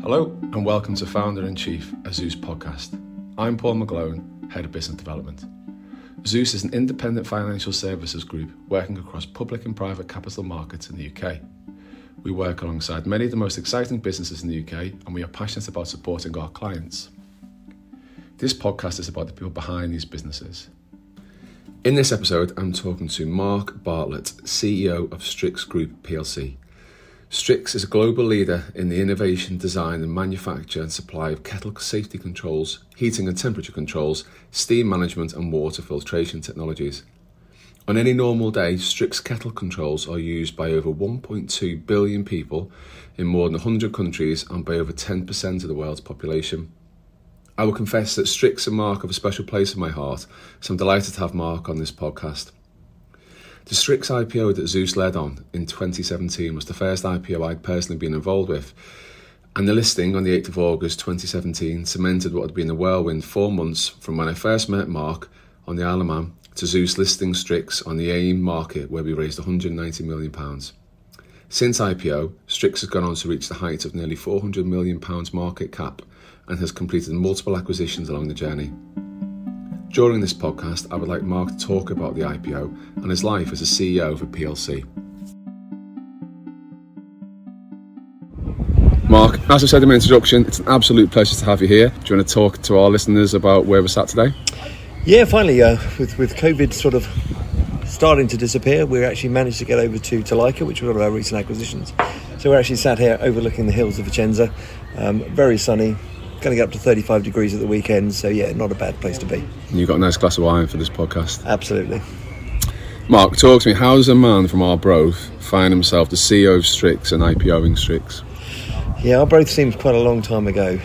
Hello and welcome to Founder-in-Chief, a Zeus podcast. I'm Paul McGlone, Head of Business Development. Zeus is an independent financial services group working across public and private capital markets in the UK. We work alongside many of the most exciting businesses in the UK and we are passionate about supporting our clients. This podcast is about the people behind these businesses. In this episode, I'm talking to Mark Bartlett, CEO of Strix Group plc. Strix is a global leader in the innovation, design and manufacture and supply of kettle safety controls, heating and temperature controls, steam management and water filtration technologies. On any normal day, Strix kettle controls are used by over 1.2 billion people in more than 100 countries and by over 10% of the world's population. I will confess that Strix and Mark have a special place in my heart, so I'm delighted to have Mark on this podcast. The Strix IPO that Zeus led on in 2017 was the first IPO I'd personally been involved with, and the listing on the 8th of August 2017 cemented what had been a whirlwind 4 months from when I first met Mark on the Isle of Man to Zeus listing Strix on the AIM market where we raised £190 million. Since IPO, Strix has gone on to reach the height of nearly £400 million market cap and has completed multiple acquisitions along the journey. During this podcast, I would like Mark to talk about the IPO and his life as a CEO of a PLC. Mark, as I said in my introduction, it's an absolute pleasure to have you here. Do you want to talk to our listeners about where we're sat today? Yeah, finally, with COVID sort of starting to disappear, we actually managed to get over to Leica, which was one of our recent acquisitions. So we're actually sat here overlooking the hills of Vicenza, very sunny. Going to get up to 35 degrees at the weekend, so yeah, not a bad place to be. And you've got a nice glass of wine for this podcast. Absolutely. Mark, talk to me, how does a man from Arbroath find himself the CEO of Strix and IPOing Strix? Yeah, Arbroath seems quite a long time ago.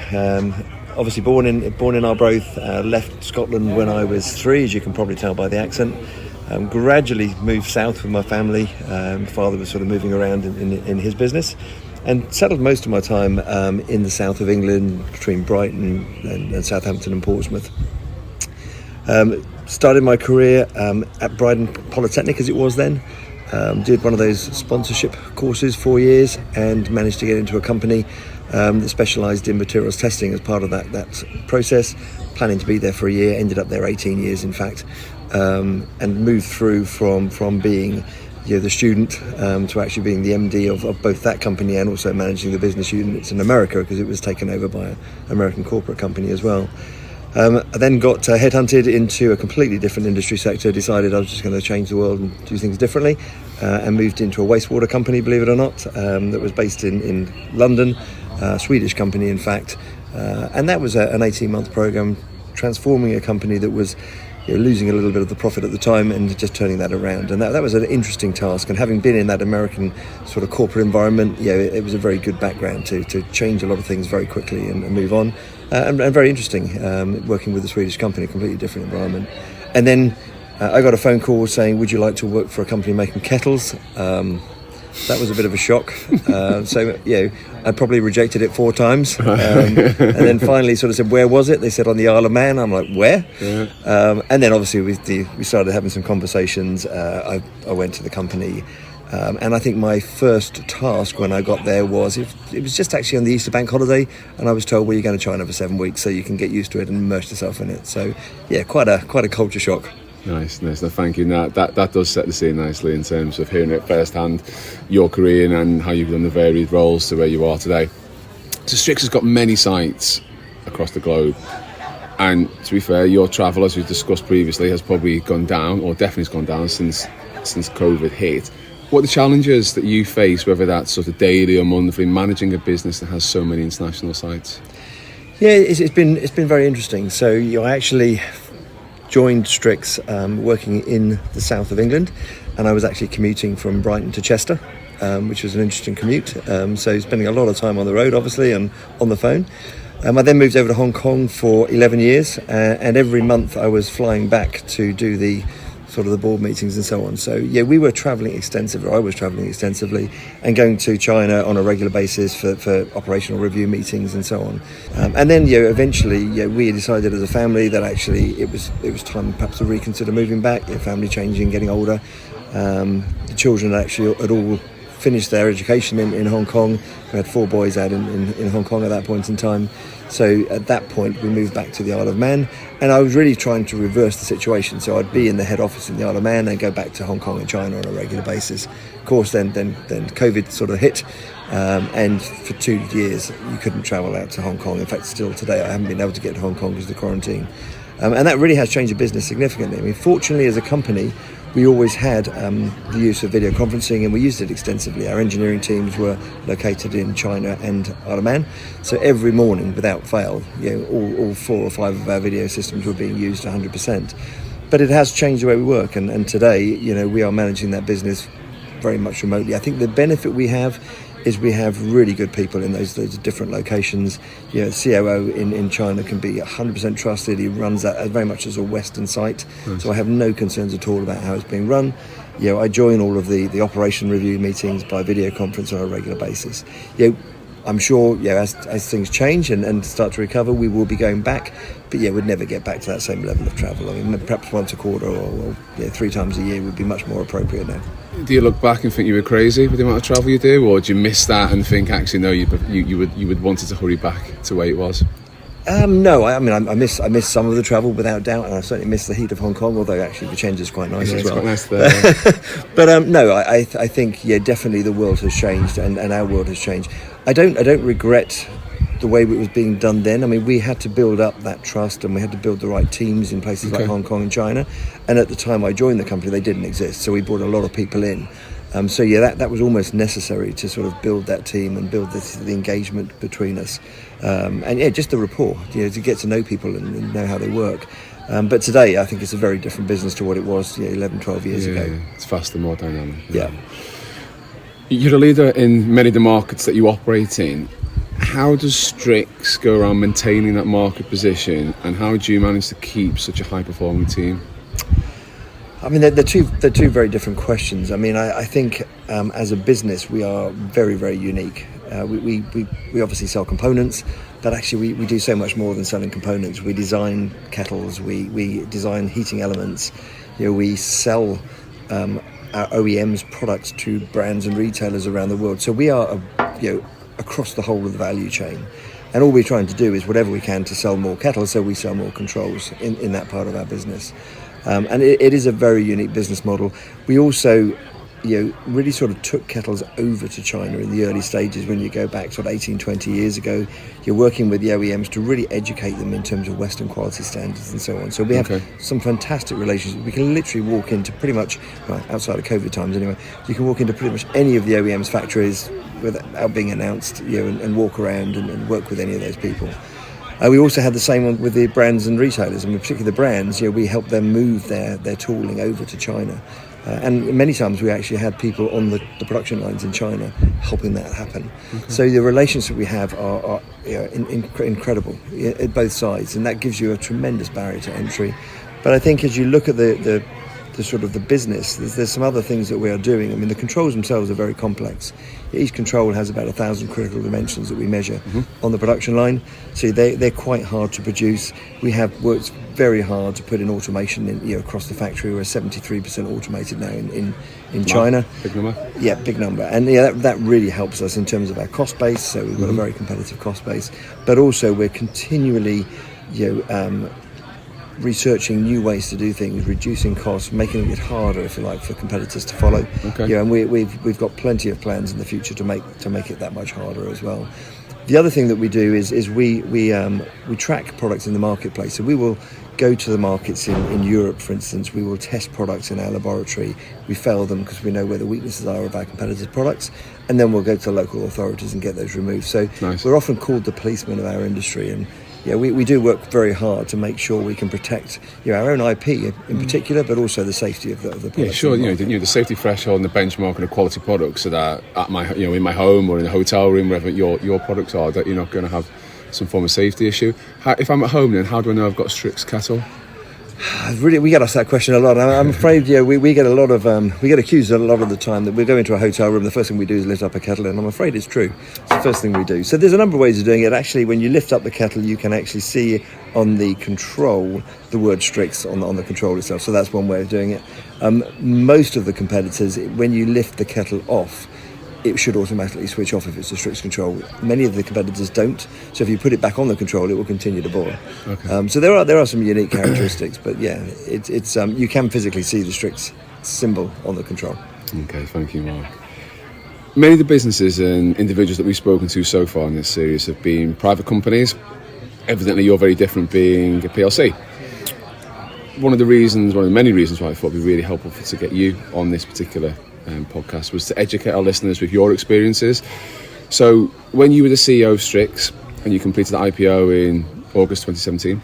Obviously born in Arbroath, left Scotland when I was 3, as you can probably tell by the accent. Gradually moved south with my family. Father was sort of moving around in his business. And settled most of my time in the south of England, between Brighton and Southampton and Portsmouth. Started my career at Brighton Polytechnic, as it was then. Did one of those sponsorship courses, 4 years, and managed to get into a company that specialised in materials testing as part of that process. Planning to be there for a year, ended up there 18 years in fact, and moved through from being the student to actually being the MD of both that company and also managing the business units in America, because it was taken over by an American corporate company as well. I then got headhunted into a completely different industry sector, decided I was just going to change the world and do things differently, and moved into a wastewater company, believe it or not, that was based in London, a Swedish company in fact, and that was an 18-month program transforming a company that was losing a little bit of the profit at the time and just turning that around. And that was an interesting task. And having been in that American sort of corporate environment, it was a very good background to change a lot of things very quickly and move on. And very interesting, working with a Swedish company, a completely different environment. And then I got a phone call saying, would you like to work for a company making kettles? That was a bit of a shock. So I probably rejected it 4 times. And then finally sort of said, where was it? They said, on the Isle of Man. I'm like, where? Yeah. And then obviously we started having some conversations. I went to the company. And I think my first task when I got there was, it was just actually on the Easter bank holiday. And I was told, well, you're going to China for 7 weeks so you can get used to it and immerse yourself in it. So yeah, quite a culture shock. Nice. No, thank you. That does set the scene nicely in terms of hearing it firsthand, your career and how you've done the varied roles to where you are today. So Strix has got many sites across the globe, and to be fair, your travel, as we've discussed previously, has probably gone down, or definitely has gone down since COVID hit. What are the challenges that you face, whether that's sort of daily or monthly, managing a business that has so many international sites? Yeah, it's been very interesting. So I actually joined Strix working in the south of England, and I was actually commuting from Brighton to Chester, which was an interesting commute. So spending a lot of time on the road, obviously, and on the phone. I then moved over to Hong Kong for 11 years, and every month I was flying back to do the sort of the board meetings and so on. So yeah, we were travelling extensively, I was travelling extensively, and going to China on a regular basis for operational review meetings and so on. And then eventually we decided as a family that actually it was time perhaps to reconsider moving back. Family changing, getting older. The children actually had all finished their education in Hong Kong. We had 4 boys out in Hong Kong at that point in time. So at that point, we moved back to the Isle of Man, and I was really trying to reverse the situation. So I'd be in the head office in the Isle of Man and go back to Hong Kong and China on a regular basis. Of course, then COVID sort of hit, and for 2 years you couldn't travel out to Hong Kong. In fact, still today I haven't been able to get to Hong Kong because of the quarantine. And that really has changed the business significantly. I mean, fortunately, as a company, we always had the use of video conferencing, and we used it extensively. Our engineering teams were located in China and Isle of Man, so every morning, without fail, all 4 or 5 of our video systems were being used 100%. But it has changed the way we work, and today, we are managing that business very much remotely. I think the benefit we have is we have really good people in those different locations. The COO in China can be 100% trusted. He runs that very much as a Western site. Nice. So I have no concerns at all about how it's being run. I join all of the operation review meetings by video conference on a regular basis. I'm sure as things change and start to recover, we will be going back, but we'd never get back to that same level of travel. I mean, perhaps once a quarter or 3 times a year would be much more appropriate now. Do you look back and think you were crazy with the amount of travel you do, or do you miss that and think actually no, you would wanted to hurry back to where it was? No, I miss some of the travel without doubt, and I certainly miss the heat of Hong Kong. Although actually the change is quite nice as well. It's quite nice there. But no, I think definitely the world has changed, and our world has changed. I don't regret the way it was being done then. I mean, we had to build up that trust, and we had to build the right teams in places like Hong Kong and China. And at the time I joined the company, they didn't exist, so we brought a lot of people in. So that was almost necessary to sort of build that team and build the engagement between us, and just the rapport, to get to know people and know how they work. But today I think it's a very different business to what it was 11, 12 years ago. It's faster, more dynamic. Yeah. You're a leader in many of the markets that you operate in. How does Strix go around maintaining that market position, and how do you manage to keep such a high performing team? I mean, they're two very different questions. I mean, I think as a business we are very, very unique. We obviously sell components, but actually we do so much more than selling components. We design kettles, we design heating elements. We sell our OEM's products to brands and retailers around the world. So we are across the whole of the value chain. And all we're trying to do is whatever we can to sell more kettles, so we sell more controls in that part of our business. And it is a very unique business model. We also really sort of took kettles over to China in the early stages. When you go back sort of 18, 20 years ago, you're working with the OEMs to really educate them in terms of Western quality standards and so on. So we have some fantastic relationships. We can literally walk into pretty much, outside of COVID times anyway, you can walk into pretty much any of the OEMs factories without being announced, and walk around and work with any of those people. We also had the same one with the brands and retailers, and particularly the brands. We helped them move their tooling over to China. And many times we actually had people on the production lines in China helping that happen. So the relationships we have are incredible at both sides, and that gives you a tremendous barrier to entry. But I think as you look at the sort of the business, there's some other things that we are doing. I mean, the controls themselves are very complex. Each control has about 1,000 critical dimensions that we measure on the production line. So they're quite hard to produce. We have worked very hard to put in automation across the factory. We're 73% automated now in China. Big number. Yeah, big number. And that really helps us in terms of our cost base. So we've got a very competitive cost base. But also we're continually researching new ways to do things, reducing costs, making it harder, if you like, for competitors to follow. And we've got plenty of plans in the future to make it that much harder as well. The other thing that we do is we track products in the marketplace. So we will go to the markets in Europe, for instance. We will test products in our laboratory. We fail them because we know where the weaknesses are of our competitors' products, and then we'll go to the local authorities and get those removed. So we're often called the policeman of our industry, and we do work very hard to make sure we can protect our own IP in particular, but also the safety of the products. Yeah, sure. The safety threshold and the benchmark and the quality products so that at my in my home or in a hotel room, wherever your products are, that you're not going to have some form of safety issue. If I'm at home, then how do I know I've got a Strix kettle? Really, we get asked that question a lot. I'm afraid, we get a lot of we get accused a lot of the time that we go into a hotel room. The first thing we do is lift up a kettle, and I'm afraid it's true. It's the first thing we do. So there's a number of ways of doing it. Actually, when you lift up the kettle, you can actually see on the control the word Strix on the control itself. So that's one way of doing it. Most of the competitors, when you lift the kettle off, it should automatically switch off if it's a Strix control. Many of the competitors don't, so if you put it back on the control, it will continue to boil. Okay. So there are some unique characteristics, but yeah, it's you can physically see the Strix symbol on the control. Okay, thank you, Mark. Many of the businesses and individuals that we've spoken to so far in this series have been private companies. Evidently, you're very different, being a PLC. One of the many reasons why I thought it would be really helpful to get you on this particular podcast was to educate our listeners with your experiences. So when you were the CEO of Strix and you completed the IPO in August 2017,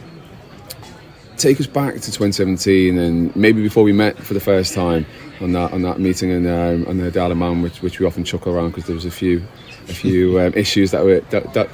take us back to 2017 and maybe before we met for the first time on that meeting on the Isle of Man, which we often chuckle around because there was a few issues that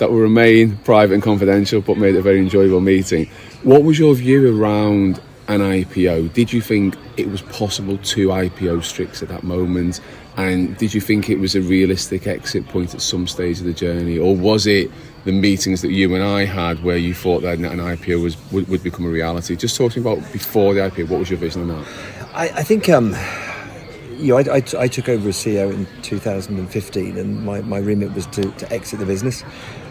will remain private and confidential, but made it a very enjoyable meeting. What was your view around an IPO? Did you think it was possible to IPO Strix at that moment? And did you think it was a realistic exit point at some stage of the journey? Or was it the meetings that you and I had where you thought that an IPO would become a reality? Just talking about before the IPO, what was your vision on that? I think I took over as CEO in 2015, and my remit was to exit the business.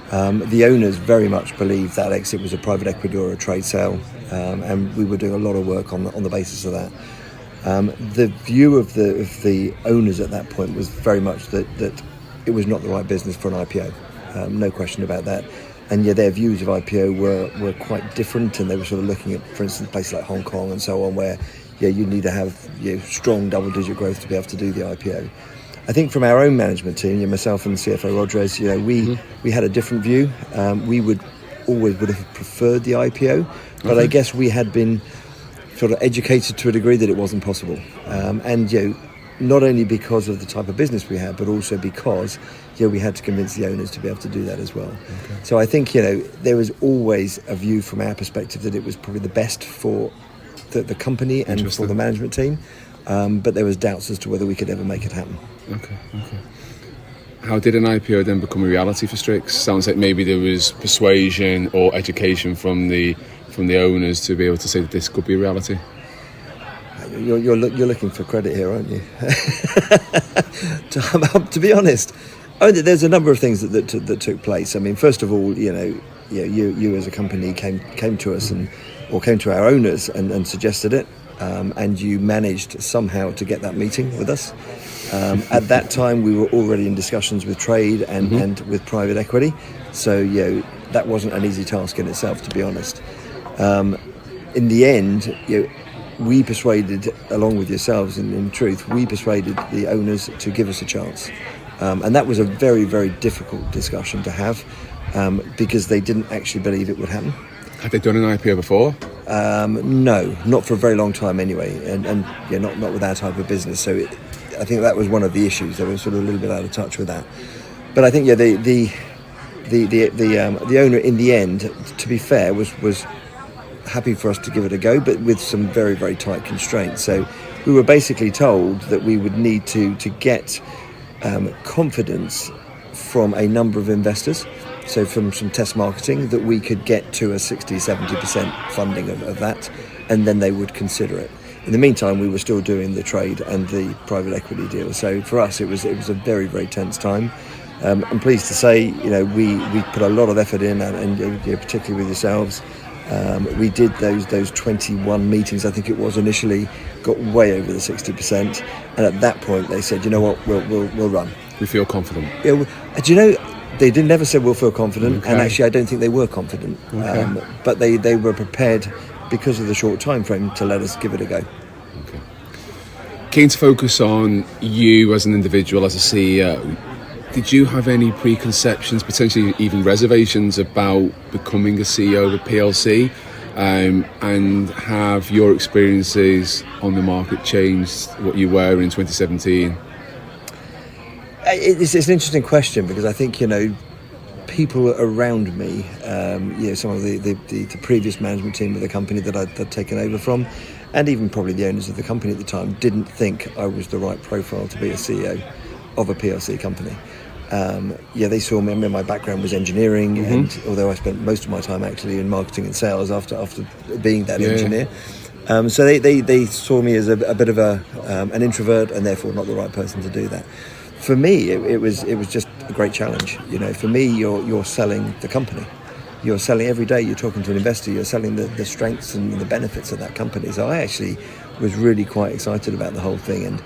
The owners very much believed that exit was a private equity or a trade sale, and we were doing a lot of work on the basis of that. The view of the owners at that point was very much that it was not the right business for an IPO, no question about that. And yeah, their views of IPO were quite different, and they were sort of looking at, for instance, places like Hong Kong and so on, where you need to have strong double-digit growth to be able to do the IPO. I think from our own management team, myself and the CFO Rodriguez, we had a different view. We would have preferred the IPO, but I guess we had been sort of educated to a degree that it wasn't possible. And not only because of the type of business we had, but also because we had to convince the owners to be able to do that as well. Okay. So I think there was always a view from our perspective that it was probably the best for the company and for the management team, but there was doubts as to whether we could ever make it happen. Okay. How did an IPO then become a reality for Strix? Sounds like maybe there was persuasion or education from the owners to be able to say that this could be a reality. You're looking for credit here, aren't you? To be honest, there's a number of things that took place. I mean, first of all, you as a company came to us or came to our owners and suggested it, and you managed somehow to get that meeting with us. At that time, we were already in discussions with trade and with private equity, so that wasn't an easy task in itself, to be honest. In the end, we persuaded, along with yourselves, in truth, we persuaded the owners to give us a chance, and that was a very, very difficult discussion to have, because they didn't actually believe it would happen. Had they done an IPO before? No, not for a very long time anyway, and not with our type of business. So I think that was one of the issues. They were sort of a little bit out of touch with that. But I think the owner in the end, to be fair, was happy for us to give it a go, but with some very, very tight constraints. So we were basically told that we would need to get confidence from a number of investors. So from some test marketing, that we could get to a 60-70% funding of that, and then they would consider it. In the meantime, we were still doing the trade and the private equity deal. So for us, it was a very, very tense time. I'm pleased to say, we put a lot of effort in, and particularly with yourselves. We did those 21 meetings, I think it was initially, got way over the 60%, and at that point they said, you know what, we'll run. We feel confident. Yeah, they didn't ever say we'll feel confident, and actually I don't think they were confident. Okay. But they were prepared, because of the short time frame, to let us give it a go. Okay. Keen to focus on you as an individual, as a CEO. Did you have any preconceptions, potentially even reservations, about becoming a CEO of a PLC? And have your experiences on the market changed what you were in 2017? It's an interesting question, because I think people around me, some of the previous management team of the company that I'd taken over from, and even probably the owners of the company at the time, didn't think I was the right profile to be a CEO of a PLC company. They saw me. I mean, my background was engineering, and although I spent most of my time actually in marketing and sales after being that engineer, so they saw me as a bit of an introvert, and therefore not the right person to do that. for me, it was just a great challenge. For me, you're selling the company. You're selling every day. You're talking to an investor. You're selling the strengths and the benefits of that company. So I actually was really quite excited about the whole thing. And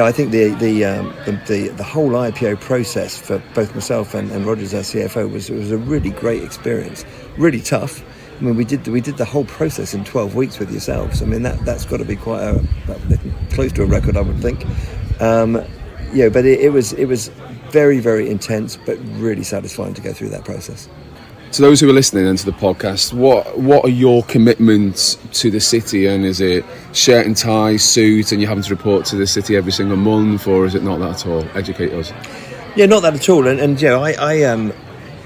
I think the whole IPO process for both myself and Rogers, our CFO, was a really great experience. Really tough. I mean, we did the whole process in 12 weeks with yourselves. I mean, that's got to be quite close to a record, I would think. But it was very, very intense, but really satisfying to go through that process. To those who are listening into the podcast, what are your commitments to the city? And is it shirt and tie, suit, and you're having to report to the city every single month, or is it not that at all? Educate us. Yeah, not that at all. And I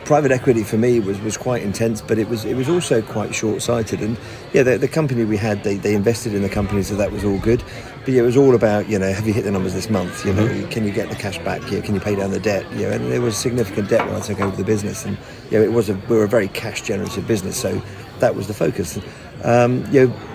private equity for me was quite intense, but it was also quite short-sighted. And the company we had, they invested in the company, so that was all good. But it was all about, have you hit the numbers this month? Can you get the cash back? Can you pay down the debt? And there was significant debt when I took over the business, and we were a very cash-generative business, so that was the focus.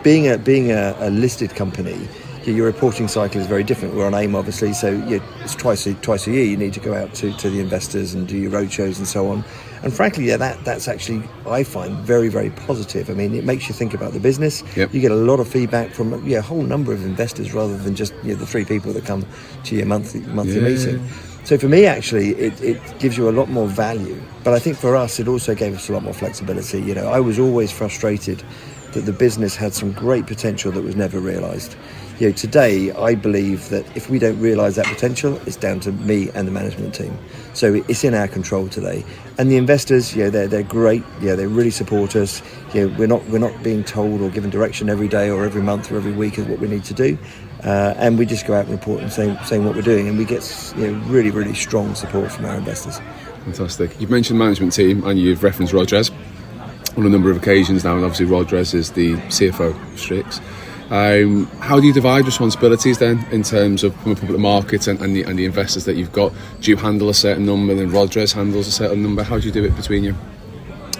Being a listed company, your reporting cycle is very different. We're on AIM, obviously, so it's twice a year. You need to go out to the investors and do your roadshows and so on. And frankly, that's actually, I find, very, very positive. I mean, it makes you think about the business. Yep. You get a lot of feedback from a whole number of investors rather than just the 3 people that come to your monthly meeting. So for me, actually, it gives you a lot more value. But I think for us, it also gave us a lot more flexibility. I was always frustrated that the business had some great potential that was never realised. Today, I believe that if we don't realise that potential, it's down to me and the management team. So it's in our control today. And the investors, they're great. They really support us. We're not being told or given direction every day or every month or every week is what we need to do. And we just go out and report and saying what we're doing, and we get really, really strong support from our investors. Fantastic. You've mentioned management team and you've referenced Rodrez on a number of occasions now, and obviously Rodrez is the CFO of Strix. How do you divide responsibilities then in terms of from a public market and the investors that you've got? Do you handle a certain number and then Rodrez handles a certain number? How do you do it between you?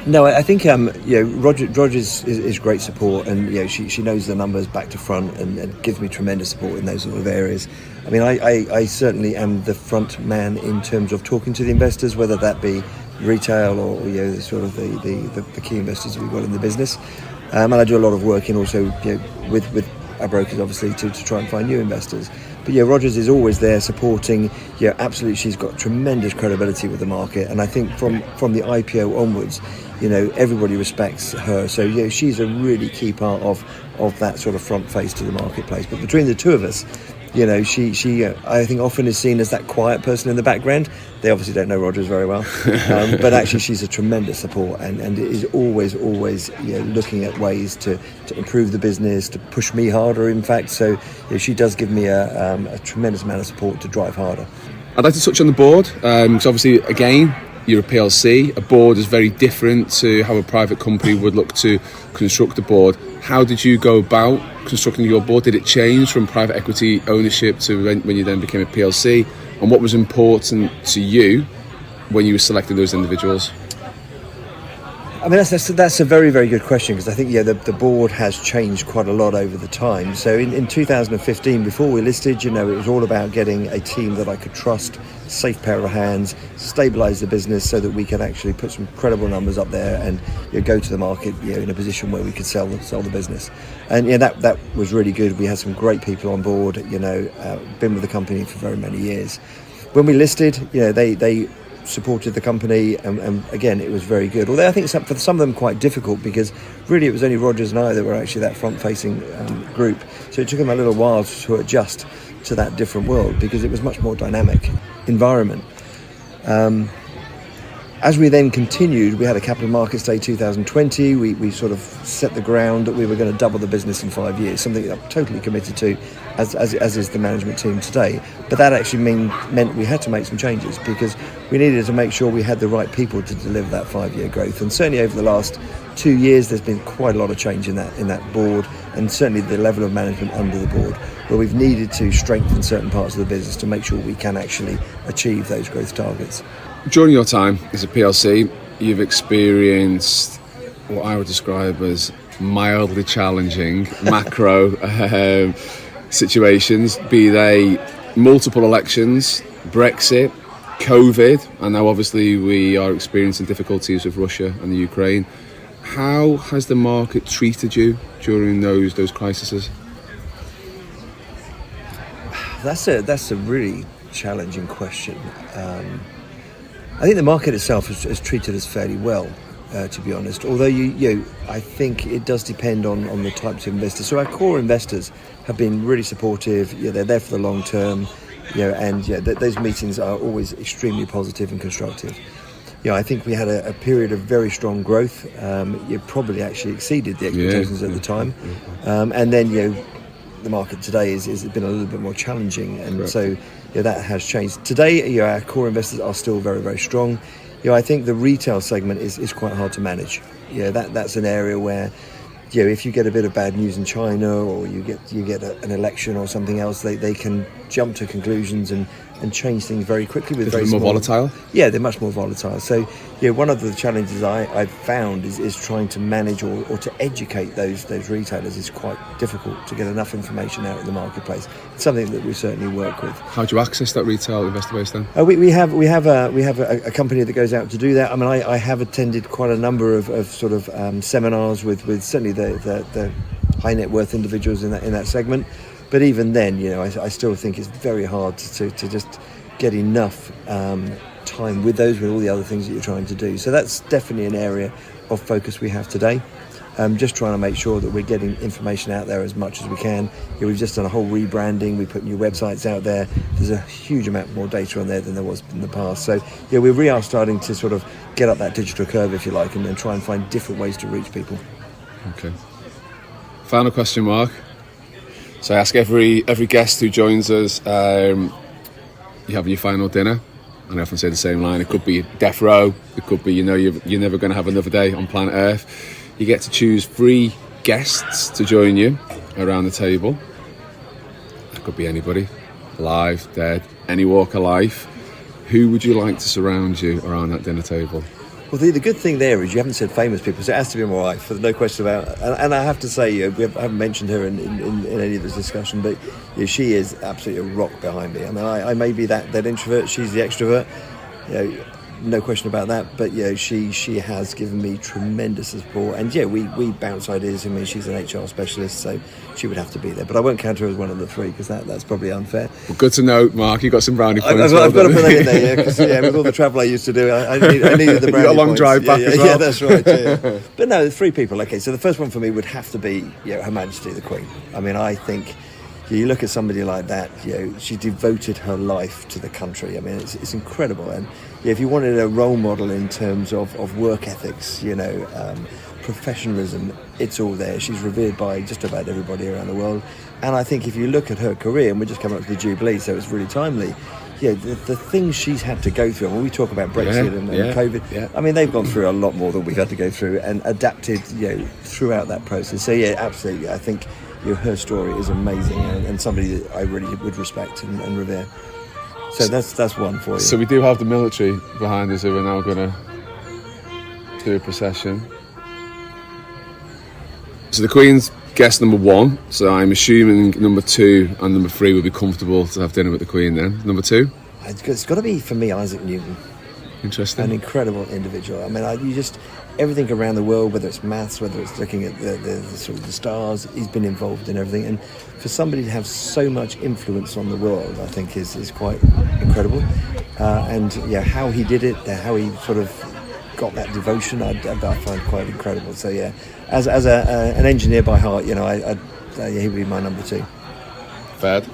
No, I think Rodgers is great support, and she knows the numbers back to front and gives me tremendous support in those sort of areas. I mean, I certainly am the front man in terms of talking to the investors, whether that be retail or sort of the key investors we've got in the business. And I do a lot of work in also with our brokers, obviously, to try and find new investors. But Rodgers is always there supporting. Absolutely, she's got tremendous credibility with the market, and I think from the IPO onwards, everybody respects her. So she's a really key part of that sort of front face to the marketplace. But between the two of us, she I think often is seen as that quiet person in the background. They obviously don't know Rodgers very well, but actually she's a tremendous support and is always looking at ways to improve the business, to push me harder, in fact. So she does give me a tremendous amount of support to drive harder. I'd like to touch on the board, because obviously, again, you're a PLC. A board is very different to how a private company would look to construct a board. How did you go about constructing your board? Did it change from private equity ownership to when you then became a PLC? And what was important to you when you were selecting those individuals? I mean, that's a very, very good question, because I think the board has changed quite a lot over the time. So in 2015, before we listed, it was all about getting a team that I could trust, safe pair of hands, stabilise the business so that we could actually put some credible numbers up there and go to the market in a position where we could sell the business. And that was really good. We had some great people on board. Been with the company for very many years. When we listed, they supported the company, and again, it was very good. Although I think for some of them quite difficult, because really it was only Rodgers and I that were actually that front-facing group. So it took them a little while to adjust to that different world, because it was much more dynamic environment. As we then continued, we had a Capital Markets Day 2020. We sort of set the ground that we were going to double the business in 5 years, something that I'm totally committed to, as is the management team today. But that actually meant we had to make some changes, because we needed to make sure we had the right people to deliver that 5-year growth. And certainly over the last 2 years, there's been quite a lot of change in that board, and certainly the level of management under the board, where we've needed to strengthen certain parts of the business to make sure we can actually achieve those growth targets. During your time as a PLC, you've experienced what I would describe as mildly challenging macro situations, be they multiple elections, Brexit, COVID, and now obviously we are experiencing difficulties with Russia and the Ukraine. How has the market treated you during those crises? That's a really challenging question. I think the market itself has treated us fairly well, to be honest. Although I think it does depend on the types of investors. So our core investors have been really supportive. They're there for the long term. Those meetings are always extremely positive and constructive. I think we had a period of very strong growth. You probably actually exceeded the expectations at the time, and then the market today has been a little bit more challenging, and correct. So that has changed. Today, our core investors are still very, very strong. I think the retail segment is quite hard to manage. That's an area where if you get a bit of bad news in China, or you get an election or something else, they can jump to conclusions and change things very quickly. With very more volatile? Yeah, they're much more volatile. So one of the challenges I've found is trying to manage or to educate those retailers is quite difficult to get enough information out in the marketplace. It's something that we certainly work with. How do you access that retail investor base then? We have a company that goes out to do that. I mean, I have attended quite a number of sort of seminars with certainly the high net worth individuals in that segment. But even then, I still think it's very hard to just get enough time with all the other things that you're trying to do. So that's definitely an area of focus we have today. Just trying to make sure that we're getting information out there as much as we can. We've just done a whole rebranding. We put new websites out there. There's a huge amount more data on there than there was in the past. So we really are starting to sort of get up that digital curve, if you like, and then try and find different ways to reach people. Okay. Final question, Mark. So I ask every guest who joins us, you have your final dinner, and I often say the same line. It could be death row, it could be you're never going to have another day on planet Earth. You get to choose 3 guests to join you around the table. It could be anybody, alive, dead, any walk of life. Who would you like to surround you around that dinner table? Well, the good thing there is you haven't said famous people, so it has to be my wife, no question about it. And I have to say, I haven't mentioned her in any of this discussion, but she is absolutely a rock behind me. I mean, I may be that introvert, she's the extrovert, no question about that. But she has given me tremendous support, and we bounce ideas. I mean, she's an HR specialist, so she would have to be there. But I won't count her as one of the 3 because that's probably unfair. Well, good to know, Mark. You got some brownie points. I've got to put that in there, because with all the travel I used to do, I needed the brownie points. You got a long drive back as well. Yeah, that's right. Yeah. But no, 3 people. Okay, so the first one for me would have to be Her Majesty the Queen. I mean, I think. You look at somebody like that, she devoted her life to the country. I mean, it's incredible. And if you wanted a role model in terms of work ethics, professionalism, it's all there. She's revered by just about everybody around the world. And I think if you look at her career, and we're just coming up to the Jubilee, so it's really timely, the things she's had to go through, and when we talk about Brexit and COVID, I mean, they've gone through a lot more than we've had to go through and adapted, throughout that process. So, absolutely, I think her story is amazing, and somebody that I really would respect and revere. So that's one for you. So we do have the military behind us who are now going to do a procession. So the Queen's guest number 1, so I'm assuming number 2 and number 3 would be comfortable to have dinner with the Queen then. Number 2? It's got to be, for me, Isaac Newton. Interesting. An incredible individual. I mean, everything around the world, whether it's maths, whether it's looking at the sort of the stars, he's been involved in everything. And for somebody to have so much influence on the world, I think is quite incredible. And how he did it, how he sort of got that devotion, I find quite incredible. So as an engineer by heart, he would be my number 2. Third?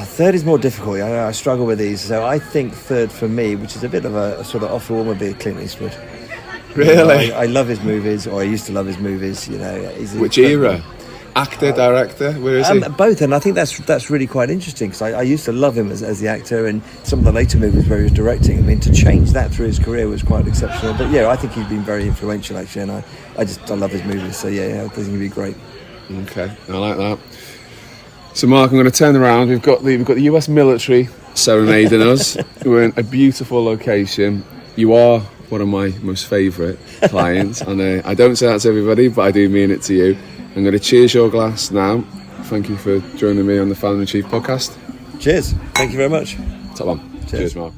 Third is more difficult. I struggle with these. So I think third for me, which is a bit of a sort of off-the-wall, would be Clint Eastwood. Really? I love his movies, or I used to love his movies. Which era? Actor, director? Where is he? Both, and I think that's really quite interesting, because I used to love him as the actor, and some of the later movies where he was directing. I mean, to change that through his career was quite exceptional. But I think he's been very influential, actually, and I love his movies. So I think he'd be great. Okay, I like that. So Mark, I'm going to turn around. We've got the US military serenading us. We're in a beautiful location. You are one of my most favourite clients, and I don't say that to everybody, but I do mean it to you. I'm going to cheers your glass now. Thank you for joining me on the Founder in Chief podcast. Cheers. Thank you very much. Top on. Cheers, Mark.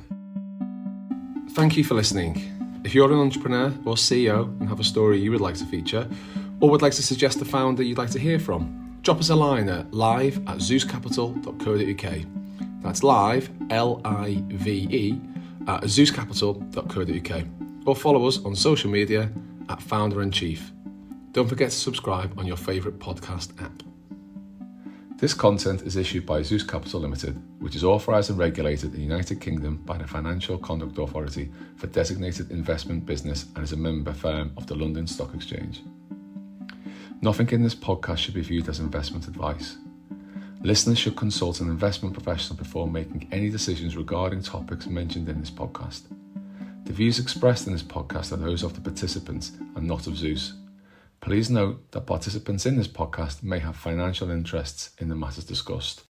Thank you for listening. If you're an entrepreneur or CEO and have a story you would like to feature, or would like to suggest a founder you'd like to hear from, drop us a line at live@zeuscapital.co.uk. That's live, Live, at zeuscapital.co.uk. Or follow us on social media at Founder and Chief. Don't forget to subscribe on your favourite podcast app. This content is issued by Zeus Capital Limited, which is authorised and regulated in the United Kingdom by the Financial Conduct Authority for designated investment business and is a member firm of the London Stock Exchange. Nothing in this podcast should be viewed as investment advice. Listeners should consult an investment professional before making any decisions regarding topics mentioned in this podcast. The views expressed in this podcast are those of the participants and not of Zeus. Please note that participants in this podcast may have financial interests in the matters discussed.